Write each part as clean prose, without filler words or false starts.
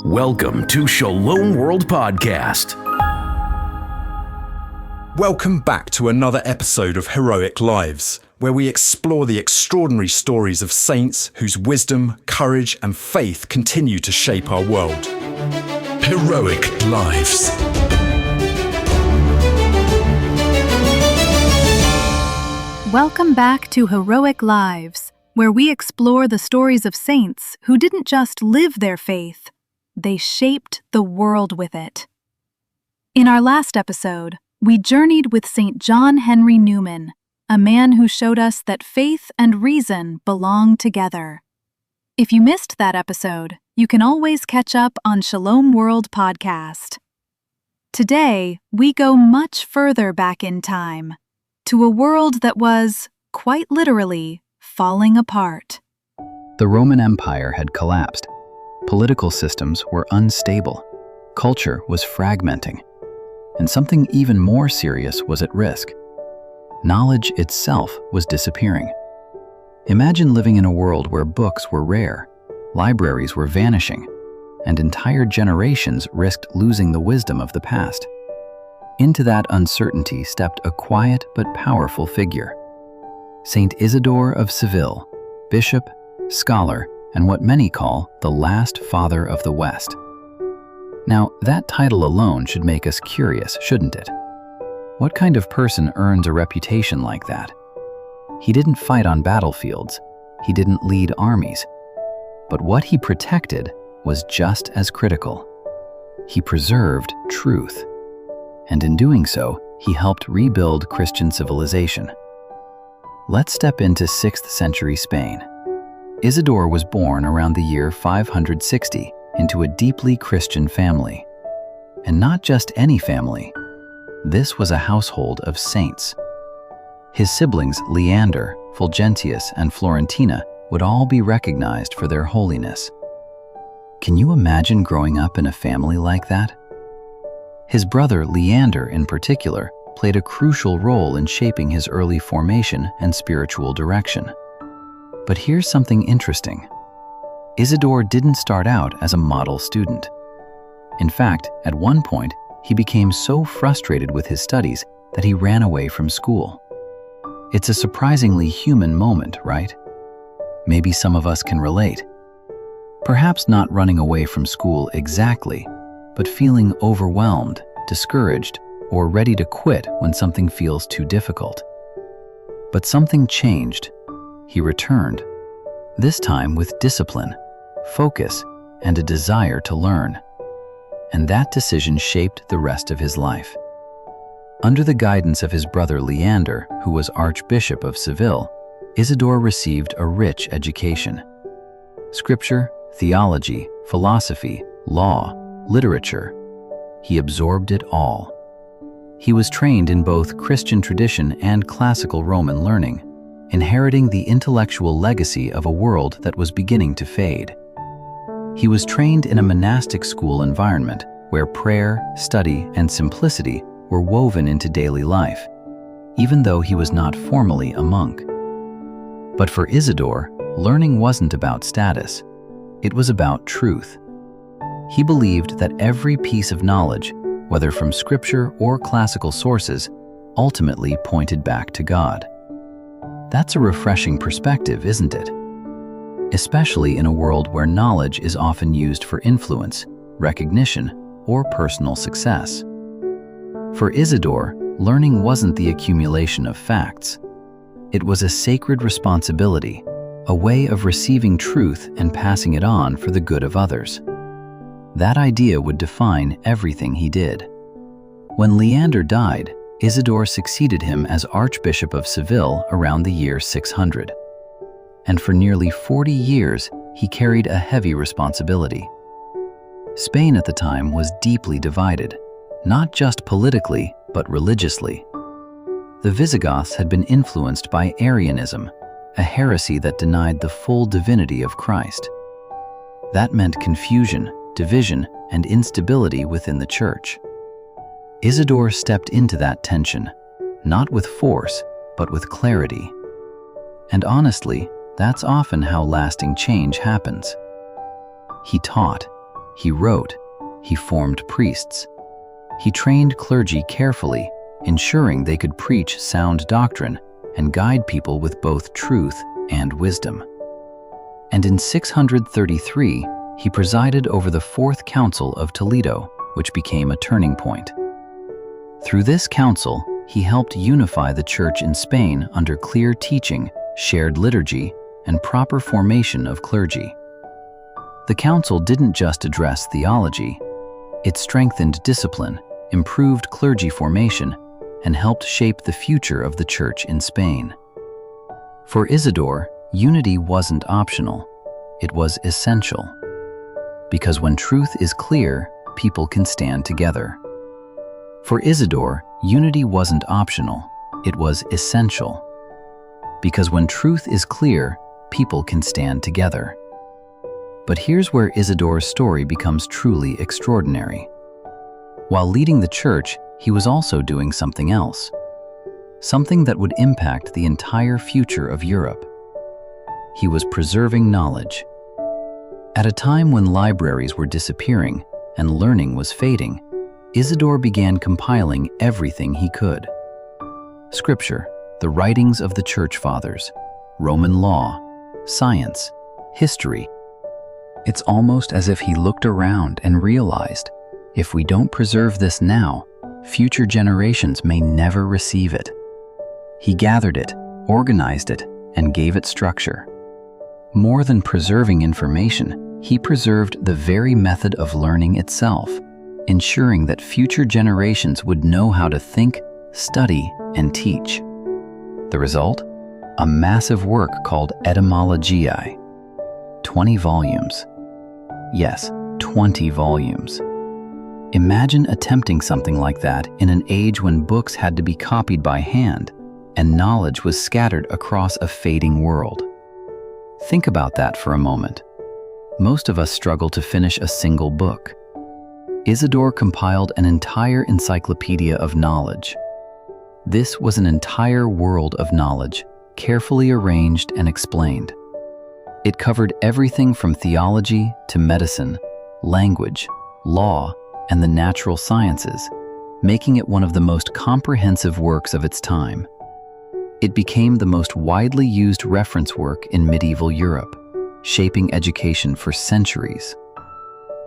Welcome to Shalom World Podcast. Welcome back to another episode of Heroic Lives, where we explore the extraordinary stories of saints whose wisdom, courage, and faith continue to shape our world. Heroic Lives. Welcome back to Heroic Lives, where we explore the stories of saints who didn't just live their faith, they shaped the world with it. In our last episode, we journeyed with St. John Henry Newman, a man who showed us that faith and reason belong together. If you missed that episode, you can always catch up on Shalom World Podcast. Today, we go much further back in time, to a world that was, quite literally, falling apart. The Roman Empire had collapsed. Political systems were unstable. Culture was fragmenting. And something even more serious was at risk. Knowledge itself was disappearing. Imagine living in a world where books were rare, libraries were vanishing, and entire generations risked losing the wisdom of the past. Into that uncertainty stepped a quiet but powerful figure. Saint Isidore of Seville, bishop, scholar, and what many call the last father of the West. Now, that title alone should make us curious, shouldn't it? What kind of person earns a reputation like that? He didn't fight on battlefields. He didn't lead armies. But what he protected was just as critical. He preserved truth. And in doing so, he helped rebuild Christian civilization. Let's step into 6th century Spain. Isidore was born around the year 560 into a deeply Christian family. And not just any family. This was a household of saints. His siblings Leander, Fulgentius, and Florentina would all be recognized for their holiness. Can you imagine growing up in a family like that? His brother Leander, in particular, played a crucial role in shaping his early formation and spiritual direction. But here's something interesting. Isidore didn't start out as a model student. In fact, at one point, he became so frustrated with his studies that he ran away from school. It's a surprisingly human moment, right? Maybe some of us can relate. Perhaps not running away from school exactly, but feeling overwhelmed, discouraged, or ready to quit when something feels too difficult. But something changed. He returned, this time with discipline, focus, and a desire to learn. And that decision shaped the rest of his life. Under the guidance of his brother Leander, who was Archbishop of Seville, Isidore received a rich education. Scripture, theology, philosophy, law, literature. He absorbed it all. He was trained in both Christian tradition and classical Roman learning, inheriting the intellectual legacy of a world that was beginning to fade. He was trained in a monastic school environment where prayer, study, and simplicity were woven into daily life, even though he was not formally a monk. But for Isidore, learning wasn't about status. It was about truth. He believed that every piece of knowledge, whether from scripture or classical sources, ultimately pointed back to God. That's a refreshing perspective, isn't it? Especially in a world where knowledge is often used for influence, recognition, or personal success. For Isidore, learning wasn't the accumulation of facts. It was a sacred responsibility, a way of receiving truth and passing it on for the good of others. That idea would define everything he did. When Leander died, Isidore succeeded him as Archbishop of Seville around the year 600. And for nearly 40 years, he carried a heavy responsibility. Spain at the time was deeply divided, not just politically, but religiously. The Visigoths had been influenced by Arianism, a heresy that denied the full divinity of Christ. That meant confusion, division, and instability within the church. Isidore stepped into that tension, not with force, but with clarity. And honestly, that's often how lasting change happens. He taught, He wrote, he formed priests. He trained clergy carefully, ensuring they could preach sound doctrine and guide people with both truth and wisdom. And in 633, he presided over the Fourth Council of Toledo, which became a turning point. Through this council, he helped unify the church in Spain under clear teaching, shared liturgy, and proper formation of clergy. The council didn't just address theology. It strengthened discipline, improved clergy formation, and helped shape the future of the church in Spain. For Isidore, unity wasn't optional. It was essential. Because when truth is clear, people can stand together. For Isidore, unity wasn't optional. It was essential. Because when truth is clear, people can stand together. But here's where Isidore's story becomes truly extraordinary. While leading the church, he was also doing something else. Something that would impact the entire future of Europe. He was preserving knowledge. At a time when libraries were disappearing and learning was fading, Isidore began compiling everything he could. Scripture, the writings of the Church Fathers, Roman law, science, history. It's almost as if he looked around and realized, if we don't preserve this now, future generations may never receive it. He gathered it, organized it, and gave it structure. More than preserving information, he preserved the very method of learning itself, ensuring that future generations would know how to think, study, and teach. The result? A massive work called Etymologiae. 20 volumes. Yes, 20 volumes. Imagine attempting something like that in an age when books had to be copied by hand and knowledge was scattered across a fading world. Think about that for a moment. Most of us struggle to finish a single book. Isidore compiled an entire encyclopedia of knowledge. This was an entire world of knowledge, carefully arranged and explained. It covered everything from theology to medicine, language, law, and the natural sciences, making it one of the most comprehensive works of its time. It became the most widely used reference work in medieval Europe, shaping education for centuries.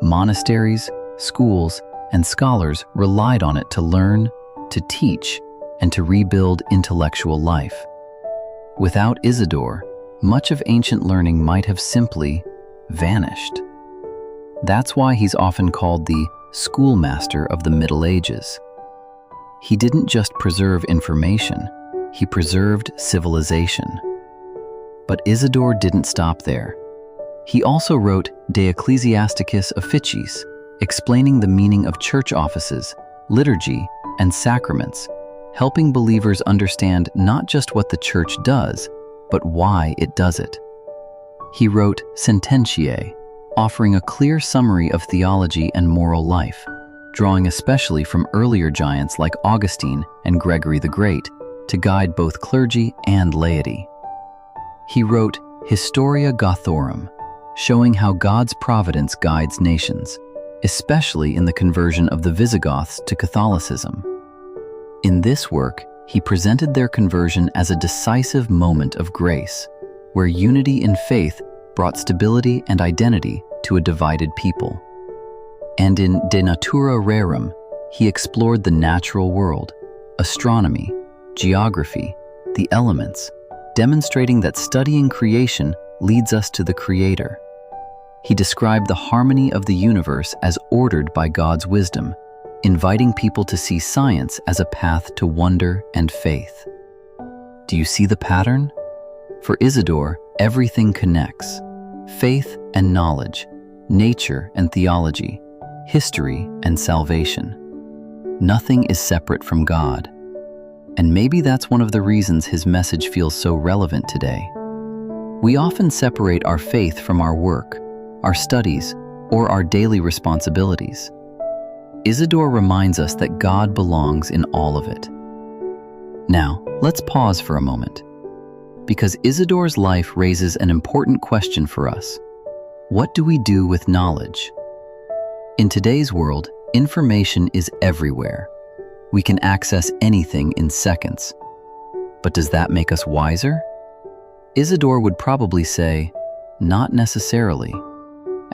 Monasteries, schools, and scholars relied on it to learn, to teach, and to rebuild intellectual life. Without Isidore, much of ancient learning might have simply vanished. That's why he's often called the Schoolmaster of the Middle Ages. He didn't just preserve information, he preserved civilization. But Isidore didn't stop there. He also wrote De Ecclesiasticis Officiis, explaining the meaning of church offices, liturgy, and sacraments, helping believers understand not just what the church does, but why it does it. He wrote Sententiae, offering a clear summary of theology and moral life, drawing especially from earlier giants like Augustine and Gregory the Great to guide both clergy and laity. He wrote Historia Gothorum, showing how God's providence guides nations, especially in the conversion of the Visigoths to Catholicism. In this work, he presented their conversion as a decisive moment of grace, where unity in faith brought stability and identity to a divided people. And in De Natura Rerum, he explored the natural world, astronomy, geography, the elements, demonstrating that studying creation leads us to the Creator. He described the harmony of the universe as ordered by God's wisdom, inviting people to see science as a path to wonder and faith. Do you see the pattern? For Isidore, everything connects: faith and knowledge, nature and theology, history and salvation. Nothing is separate from God. And maybe that's one of the reasons his message feels so relevant today. We often separate our faith from our work, our studies, or our daily responsibilities. Isidore reminds us that God belongs in all of it. Now, let's pause for a moment, because Isidore's life raises an important question for us. What do we do with knowledge? In today's world, information is everywhere. We can access anything in seconds. But does that make us wiser? Isidore would probably say, not necessarily.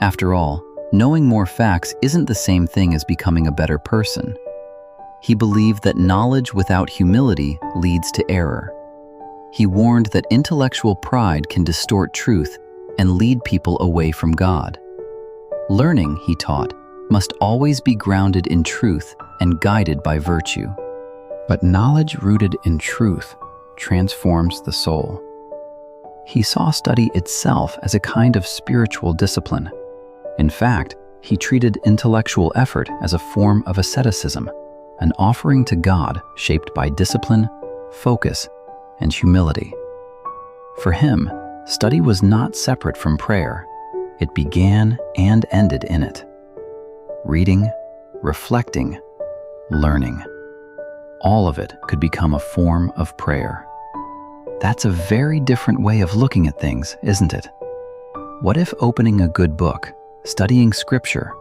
After all, knowing more facts isn't the same thing as becoming a better person. He believed that knowledge without humility leads to error. He warned that intellectual pride can distort truth and lead people away from God. Learning, he taught, must always be grounded in truth and guided by virtue. But knowledge rooted in truth transforms the soul. He saw study itself as a kind of spiritual discipline. In fact, he treated intellectual effort as a form of asceticism, an offering to God shaped by discipline, focus, and humility. For him, study was not separate from prayer. It began and ended in it. Reading, reflecting, learning. All of it could become a form of prayer. That's a very different way of looking at things, isn't it? What if opening a good book, studying scripture,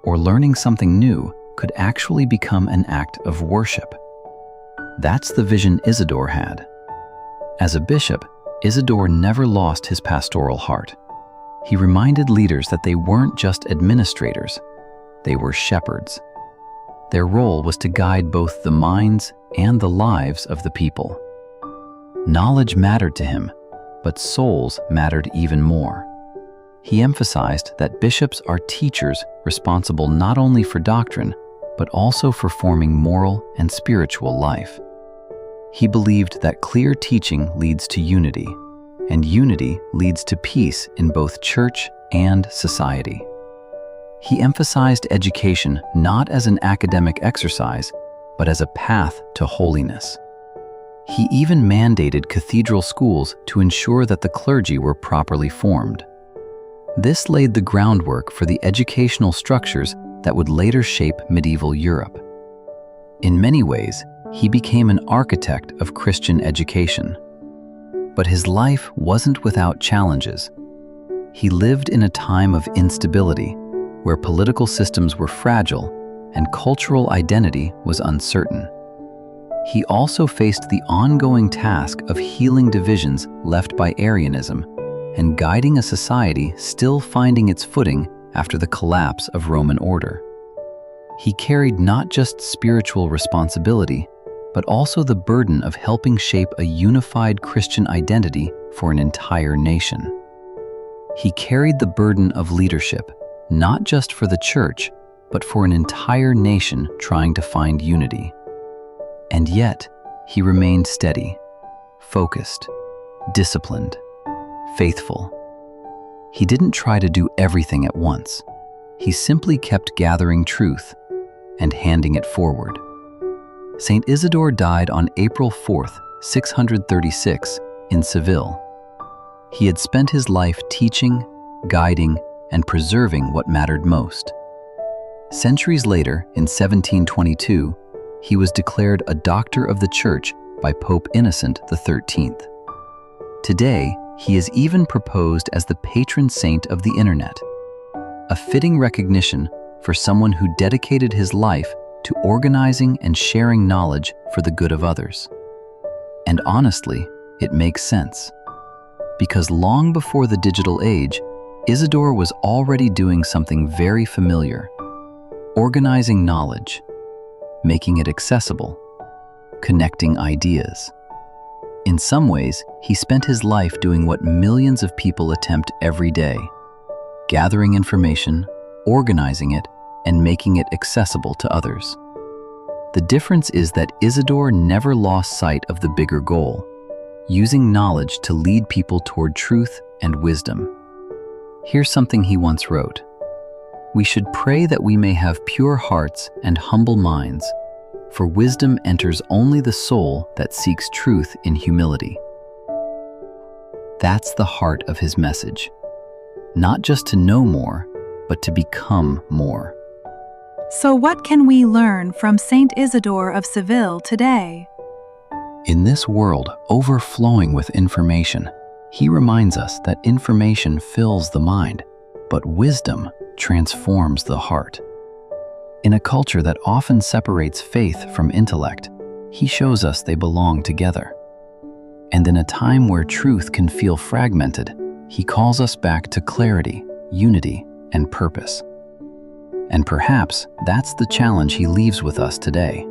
or learning something new could actually become an act of worship? That's the vision Isidore had. As a bishop, Isidore never lost his pastoral heart. He reminded leaders that they weren't just administrators, they were shepherds. Their role was to guide both the minds and the lives of the people. Knowledge mattered to him, but souls mattered even more. He emphasized that bishops are teachers responsible not only for doctrine, but also for forming moral and spiritual life. He believed that clear teaching leads to unity, and unity leads to peace in both church and society. He emphasized education not as an academic exercise, but as a path to holiness. He even mandated cathedral schools to ensure that the clergy were properly formed. This laid the groundwork for the educational structures that would later shape medieval Europe. In many ways, he became an architect of Christian education. But his life wasn't without challenges. He lived in a time of instability, where political systems were fragile and cultural identity was uncertain. He also faced the ongoing task of healing divisions left by Arianism and guiding a society still finding its footing after the collapse of Roman order. He carried not just spiritual responsibility, but also the burden of helping shape a unified Christian identity for an entire nation. He carried the burden of leadership, not just for the church, but for an entire nation trying to find unity. And yet, he remained steady, focused, disciplined, faithful. He didn't try to do everything at once. He simply kept gathering truth and handing it forward. Saint Isidore died on April 4th, 636, in Seville. He had spent his life teaching, guiding, and preserving what mattered most. Centuries later, in 1722, he was declared a Doctor of the Church by Pope Innocent XIII. Today, he is even proposed as the patron saint of the Internet, a fitting recognition for someone who dedicated his life to organizing and sharing knowledge for the good of others. And honestly, it makes sense. Because long before the digital age, Isidore was already doing something very familiar: organizing knowledge, making it accessible, connecting ideas. In some ways, he spent his life doing what millions of people attempt every day: gathering information, organizing it, and making it accessible to others. The difference is that Isidore never lost sight of the bigger goal: using knowledge to lead people toward truth and wisdom. Here's something he once wrote: "We should pray that we may have pure hearts and humble minds, for wisdom enters only the soul that seeks truth in humility." That's the heart of his message. Not just to know more, but to become more. So what can we learn from Saint Isidore of Seville today? In this world overflowing with information, he reminds us that information fills the mind, but wisdom transforms the heart. In a culture that often separates faith from intellect, he shows us they belong together. And in a time where truth can feel fragmented, he calls us back to clarity, unity, and purpose. And perhaps that's the challenge he leaves with us today.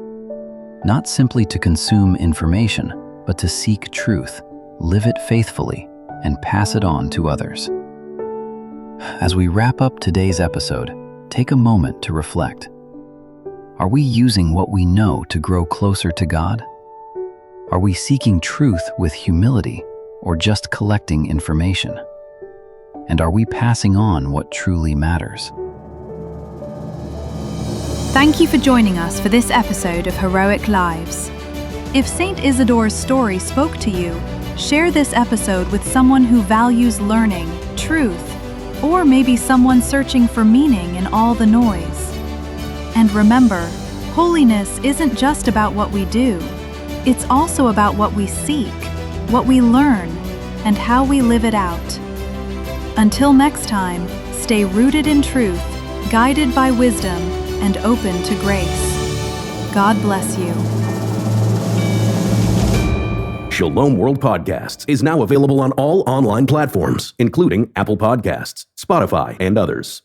Not simply to consume information, but to seek truth, live it faithfully, and pass it on to others. As we wrap up today's episode, take a moment to reflect. Are we using what we know to grow closer to God? Are we seeking truth with humility or just collecting information? And are we passing on what truly matters? Thank you for joining us for this episode of Heroic Lives. If Saint Isidore's story spoke to you, share this episode with someone who values learning, truth, or maybe someone searching for meaning in all the noise. And remember, holiness isn't just about what we do. It's also about what we seek, what we learn, and how we live it out. Until next time, stay rooted in truth, guided by wisdom, and open to grace. God bless you. Shalom World Podcasts is now available on all online platforms, including Apple Podcasts, Spotify, and others.